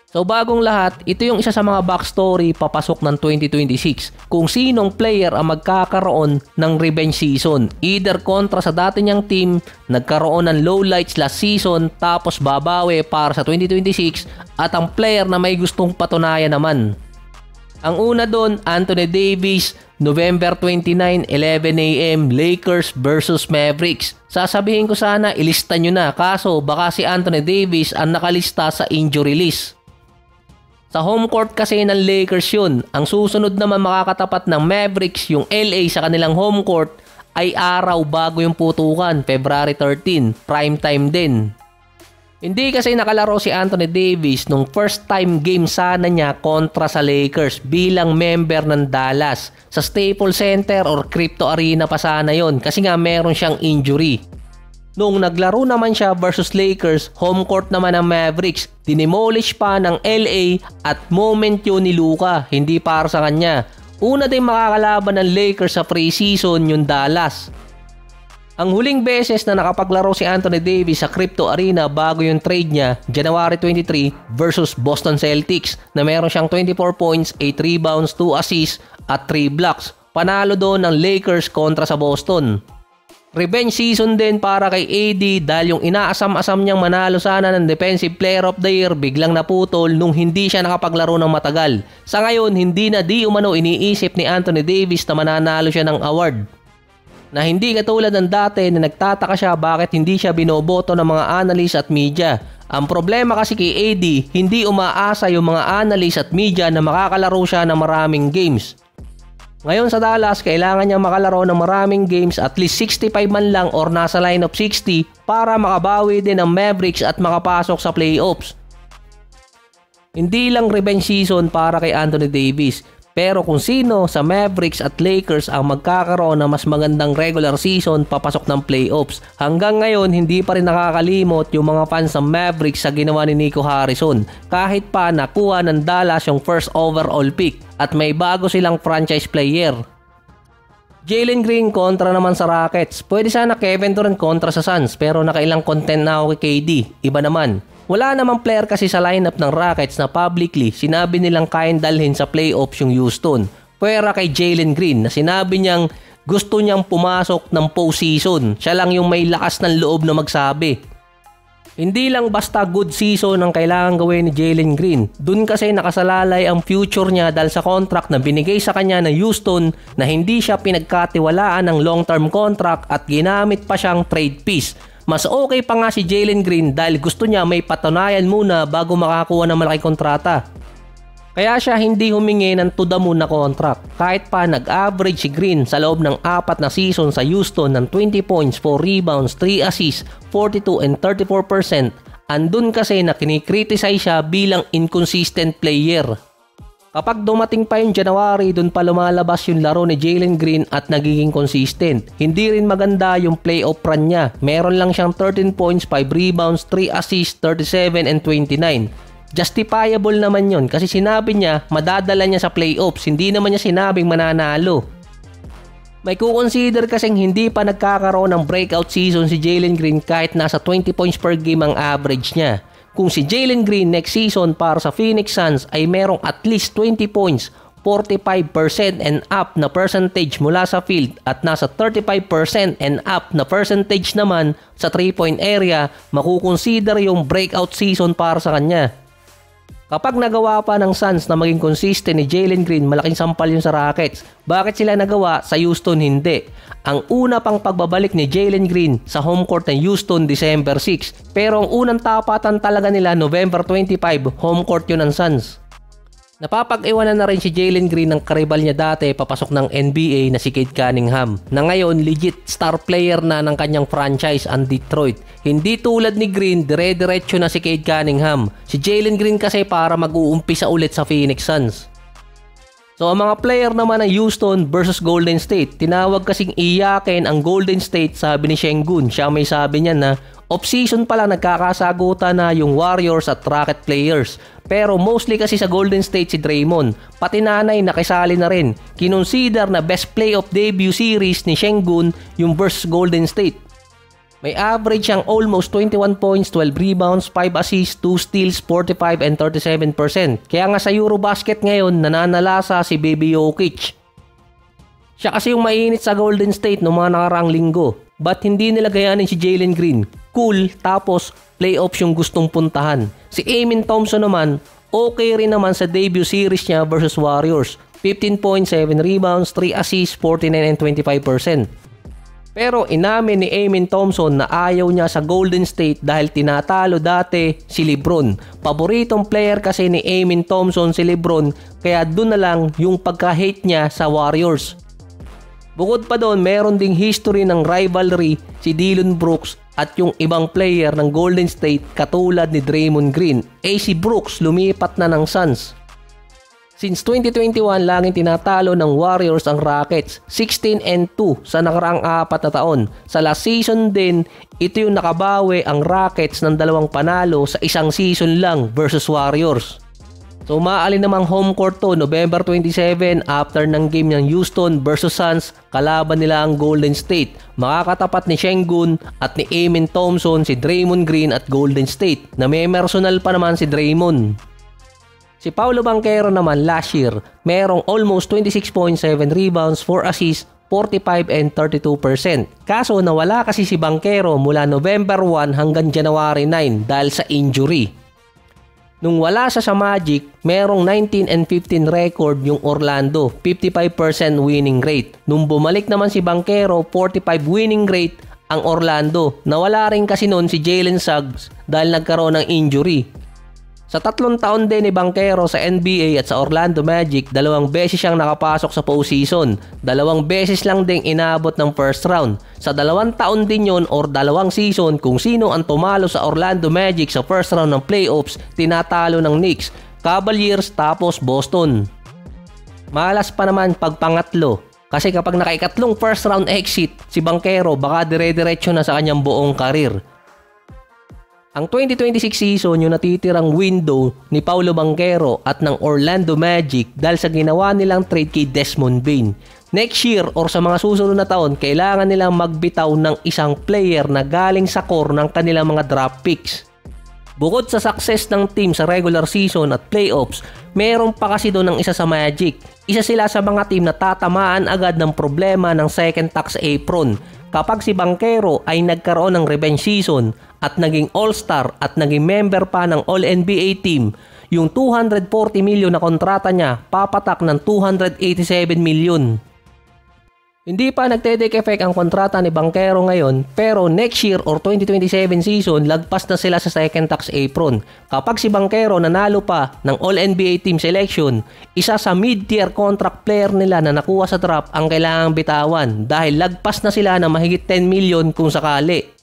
So bagong lahat, ito yung isa sa mga backstory papasok ng 2026 kung sinong player ang magkakaroon ng revenge season. Either kontra sa dati niyang team, nagkaroon ng lowlights last season tapos babawi para sa 2026 at ang player na may gustong patunayan naman. Ang una doon, Anthony Davis, November 29, 11 AM, Lakers versus Mavericks. Sasabihin ko sana ilista nyo na kaso baka si Anthony Davis ang nakalista sa injury list. Sa home court kasi ng Lakers yun. Ang susunod naman makakatapat ng Mavericks, yung LA sa kanilang home court, ay araw bago yung putukan, February 13, prime time din. Hindi kasi nakalaro si Anthony Davis nung first time game sana niya kontra sa Lakers bilang member ng Dallas. Sa Staples Center or Crypto Arena pa sana yon kasi nga meron siyang injury. Nung naglaro naman siya versus Lakers, home court naman ng Mavericks, dinimolish pa ng LA at moment yun ni Luka, hindi para sa kanya. Una din makakalaban ng Lakers sa preseason yung Dallas. Ang huling beses na nakapaglaro si Anthony Davis sa Crypto Arena bago yung trade niya, January 23 versus Boston Celtics na meron siyang 24 points, 8 rebounds, 2 assists at 3 blocks. Panalo doon ng Lakers kontra sa Boston. Revenge season din para kay AD dahil yung inaasam-asam niyang manalo sana ng Defensive Player of the Year biglang naputol nung hindi siya nakapaglaro ng matagal. Sa ngayon, hindi na di umano iniisip ni Anthony Davis na mananalo siya ng award. Na hindi katulad ng dati na nagtataka siya bakit hindi siya binoboto ng mga analyst at media. Ang problema kasi kay AD, hindi umaasa yung mga analyst at media na makakalaro siya ng maraming games. Ngayon sa Dallas, kailangan niya makalaro ng maraming games at least 65 man lang or nasa line of 60 para makabawi din ang Mavericks at makapasok sa playoffs. Hindi lang revenge season para kay Anthony Davis, pero kung sino sa Mavericks at Lakers ang magkakaroon ng mas magandang regular season papasok ng playoffs. Hanggang ngayon, hindi pa rin nakakalimot yung mga fans ng Mavericks sa ginawa ni Nico Harrison kahit pa nakuha ng Dallas yung first overall pick at may bago silang franchise player. Jalen Green kontra naman sa Rockets. Pwede sana Kevin Durant kontra sa Suns pero nakailang content na ako kay KD. Iba naman. Wala namang player kasi sa lineup ng Rockets na publicly sinabi nilang kayang dalhin sa playoffs yung Houston. Pwera kay Jalen Green na sinabi niyang gusto niyang pumasok ng postseason. Siya lang yung may lakas ng loob na magsabi. Hindi lang basta good season ang kailangan gawin ni Jalen Green. Dun kasi nakasalalay ang future niya dahil sa contract na binigay sa kanya ng Houston na hindi siya pinagkatiwalaan ng long-term contract at ginamit pa siyang trade piece. Mas okay pa nga si Jalen Green dahil gusto niya may patunayan muna bago makakuha ng malaking kontrata. Kaya siya hindi humingi ng to the moon na contract. Kahit pa nag-average si Green sa loob ng 4 na season sa Houston ng 20 points, 4 rebounds, 3 assists, 42 and 34%, andun kasi na kinikriticize siya bilang inconsistent player. Kapag dumating pa yung January, dun pa lumalabas yung laro ni Jalen Green at nagiging consistent. Hindi rin maganda yung playoff run niya. Meron lang siyang 13 points, 5 rebounds, 3 assists, 37 and 29. Justifiable naman yun kasi sinabi niya madadala niya sa playoffs. Hindi naman niya sinabing mananalo. May kukonsider kasing hindi pa nagkakaroon ng breakout season si Jalen Green kahit nasa 20 points per game ang average niya. Kung si Jalen Green next season para sa Phoenix Suns ay merong at least 20 points, 45% and up na percentage mula sa field at nasa 35% and up na percentage naman sa 3-point area, makukonsider yung breakout season para sa kanya. Kapag nagawa pa ng Suns na maging consistent ni Jalen Green, malaking sampal yun sa Rockets. Bakit sila nagawa? Sa Houston hindi. Ang una pang pagbabalik ni Jalen Green sa home court ng Houston December 6. Pero ang unang tapatan talaga nila November 25, home court yun ng Suns. Napapag-iwanan na rin si Jalen Green ng karibal niya dati papasok ng NBA na si Cade Cunningham na ngayon legit star player na ng kanyang franchise ang Detroit. Hindi tulad ni Green, dire-diretso na si Cade Cunningham. Si Jalen Green kasi para mag-uumpisa ulit sa Phoenix Suns. So ang mga player naman ng Houston versus Golden State, tinawag kasing iyakin ang Golden State, sabi ni Şengün. Siya may sabi niya na off-season pa lang nagkakasagutan na yung Warriors at Rocket players. Pero mostly kasi sa Golden State si Draymond. Pati nanay nakisali na rin. Kinonsider na best playoff debut series ni Şengün yung versus Golden State. May average siyang almost 21 points, 12 rebounds, 5 assists, 2 steals, 45 and 37%. Kaya nga sa Eurobasket ngayon, nananalasa si Baby Jokic. Siya kasi yung mainit sa Golden State noong mga nakaraang linggo. But hindi nila gayanin si Jalen Green. Cool, tapos playoffs yung gustong puntahan. Si Amen Thompson naman, okay rin naman sa debut series niya versus Warriors. 15 points, 7 rebounds, 3 assists, 49 and 25%. Pero inamin ni Amen Thompson na ayaw niya sa Golden State dahil tinatalo dati si LeBron. Paboritong player kasi ni Amen Thompson si LeBron, kaya doon na lang yung pagka-hate niya sa Warriors. Bukod pa doon, meron ding history ng rivalry si Dillon Brooks at yung ibang player ng Golden State katulad ni Draymond Green. Si Brooks lumipat na ng Suns. Since 2021, laging tinatalo ng Warriors ang Rockets, 16-2 sa nakaraang 4 na taon. Sa last season din, ito yung nakabawi ang Rockets ng 2 panalo sa isang season lang versus Warriors. So maaalin namang home court to, November 27 after ng game ng Houston versus Suns, kalaban nila ang Golden State. Makakatapat ni Şengün at ni Amen Thompson si Draymond Green at Golden State, na may personal pa naman si Draymond. Si Paolo Banchero naman last year, merong almost 26.7 rebounds, 4 assists, 45 and 32%. Kaso nawala kasi si Banchero mula November 1 hanggang January 9 dahil sa injury. Nung wala siya sa Magic, merong 19 and 15 record yung Orlando, 55% winning rate. Nung bumalik naman si Banchero, 45 winning rate ang Orlando. Nawala rin kasi noon si Jalen Suggs dahil nagkaroon ng injury. Sa 3 taon din ni Banchero sa NBA at sa Orlando Magic, 2 beses siyang nakapasok sa postseason. 2 beses lang ding inabot ng first round. Sa 2 taon din yon or 2 season, kung sino ang tumalo sa Orlando Magic sa first round ng playoffs, tinatalo ng Knicks, Cavaliers tapos Boston. Malas pa naman pag pangatlo. Kasi kapag nakaikatlong first round exit, si Banchero baka dire-diretso na sa kanyang buong karir. Ang 2026 season yung natitirang window ni Paolo Banchero at ng Orlando Magic dahil sa ginawa nilang trade kay Desmond Bane. Next year or sa mga susunod na taon, kailangan nilang magbitaw ng isang player na galing sa core ng kanilang mga draft picks. Bukod sa success ng team sa regular season at playoffs, meron pa kasi doon ng isa sa Magic. Isa sila sa mga team na tatamaan agad ng problema ng second tax apron. Kapag si Banchero ay nagkaroon ng revenge season at naging all-star at naging member pa ng All-NBA team, yung 240 million na kontrata niya papatak ng 287 million. Hindi pa nagte-take effect ang kontrata ni Banchero ngayon, pero next year or 2027 season, lagpas na sila sa second tax apron. Kapag si Banchero nanalo pa ng All-NBA team selection, isa sa mid-tier contract player nila na nakuha sa draft ang kailangang bitawan dahil lagpas na sila ng mahigit 10 million kung sakali.